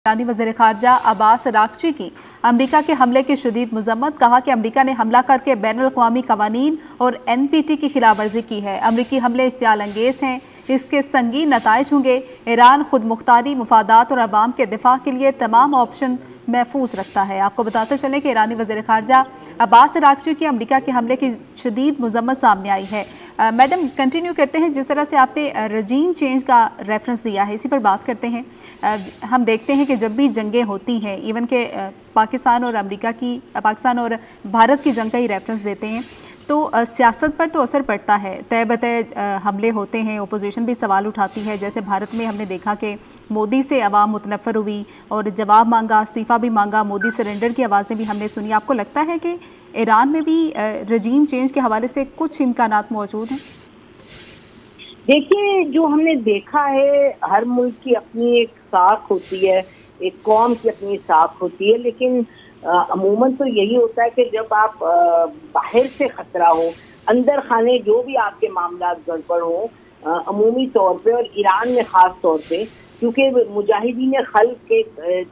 ईरानी वज़ीर ख़ारजा अब्बास अराग़ची की अमरीका के हमले की शदीद मज़म्मत। कहा कि अमरीका ने हमला करके बैनुल-अक़वामी क़वानीन और NPT की खिलाफवर्जी की है। अमरीकी हमले इश्तियाल अंगेज़ हैं, इसके संगीन नताइज होंगे। ईरान खुद मुख्तारी, मुफादात और अवाम के दिफा के लिए तमाम ऑप्शन महफूज रखता है। आपको बताते चलें कि ईरानी वज़ीर ख़ारजा अब्बास अराग़ची की अमरीका के हमले की शदीद मज़म्मत सामने आई है। मैडम कंटिन्यू करते हैं, जिस तरह से आपने रजीम चेंज का रेफरेंस दिया है इसी पर बात करते हैं। हम देखते हैं कि जब भी जंगें होती हैं, इवन के पाकिस्तान और भारत की जंग का ही रेफरेंस देते हैं, तो सियासत पर तो असर पड़ता है। तय बतय हमले होते हैं, ओपोजिशन भी सवाल उठाती है। जैसे भारत में हमने देखा कि मोदी से अवाम मुतनफ़र हुई और जवाब मांगा, इस्तीफ़ा भी मांगा, मोदी सरेंडर की आवाज़ें भी हमने सुनी। आपको लगता है कि ईरान में भी रजीम चेंज के हवाले से कुछ इम्कानात मौजूद हैं? देखिए, जो हमने देखा है, हर मुल्क की अपनी एक साख होती है, एक कौम की अपनी साख होती है, लेकिन अमूमन तो यही होता है कि जब आप बाहर से खतरा हो, अंदर खाने जो भी आपके मामला गड़बड़ हो, अमूमी तौर पे और ईरान में ख़ास तौर पे, क्योंकि मुजाहिदीन खल्क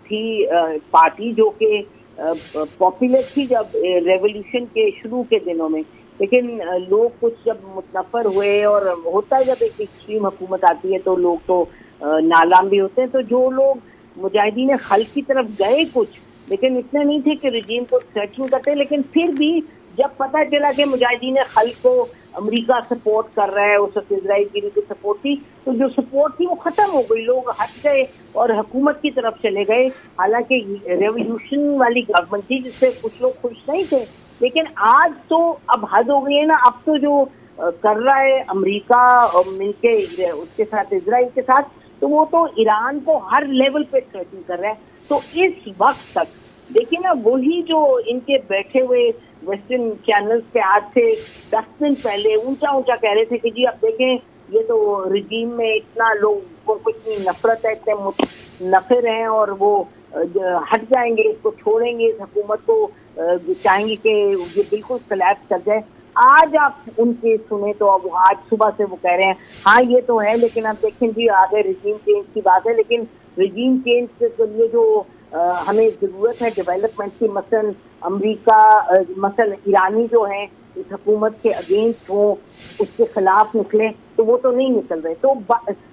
थी पार्टी जो कि पॉपुलर थी जब रेवोल्यूशन के शुरू के दिनों में, लेकिन लोग कुछ जब मुतनफ़र हुए, और होता है जब एक एक्सट्रीम हुकूमत आती है तो लोग तो नालाम भी होते हैं। तो जो लोग मुजाहिदीन खल्क की तरफ गए कुछ, लेकिन इतने नहीं थे कि रजीम को थ्रेटन करते, लेकिन फिर भी जब पता चला कि मुजाहिदीन खल्क को अमेरिका सपोर्ट कर रहा है, उस वक्त इजराइल की भी सपोर्ट थी, तो जो सपोर्ट थी वो ख़त्म हो गई, लोग हट गए और हुकूमत की तरफ चले गए। हालांकि रेवोल्यूशन वाली गवर्नमेंट थी जिससे कुछ लोग खुश नहीं थे, लेकिन आज तो अब हद हो गई है ना। अब तो जो कर रहा है अमेरिका मिलके उसके साथ, इजराइल के साथ, तो वो तो ईरान को हर लेवल पे थ्रेटन कर रहा है। तो इस वक्त तक देखिए ना, वही जो इनके बैठे हुए वेस्टर्न चैनल्स पे आज से 10 दिन पहले ऊंचा ऊंचा कह रहे थे कि जी अब देखें, ये तो रजीम में इतना लोगों को इतनी नफरत है, इतने मुतनफ़िर हैं और वो हट जाएंगे, इसको छोड़ेंगे, इस हुकूमत को चाहेंगे कि ये बिल्कुल कोलैप्स कर जाए। आज आप उनके सुने तो अब आज सुबह से वो कह रहे हैं हाँ ये तो है, लेकिन आप देखें जी आगे रजीम चेंज की बात है, लेकिन रजीम चेंज के लिए जो हमें ज़रूरत है डेवलपमेंट की, मसलन अमेरिका, मसलन ईरानी जो हैं इस हुकूमत के अगेंस्ट हो, उसके खिलाफ निकले, तो वो तो नहीं निकल रहे। तो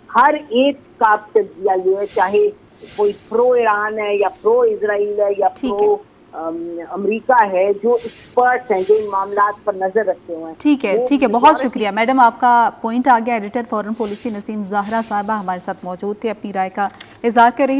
हर एक का तजिया ये है, चाहे कोई प्रो ईरान है या प्रो इजराइल है या प्रो अमेरिका है, जो एक्सपर्ट्स हैं, जो इन मामलात पर नजर रखते हुए हैं। ठीक है, बहुत शुक्रिया मैडम, आपका पॉइंट आ गया। Editor foreign policy Naseem Zahra साहबा हमारे साथ मौजूद थे, अपनी राय का इज़हार कर रही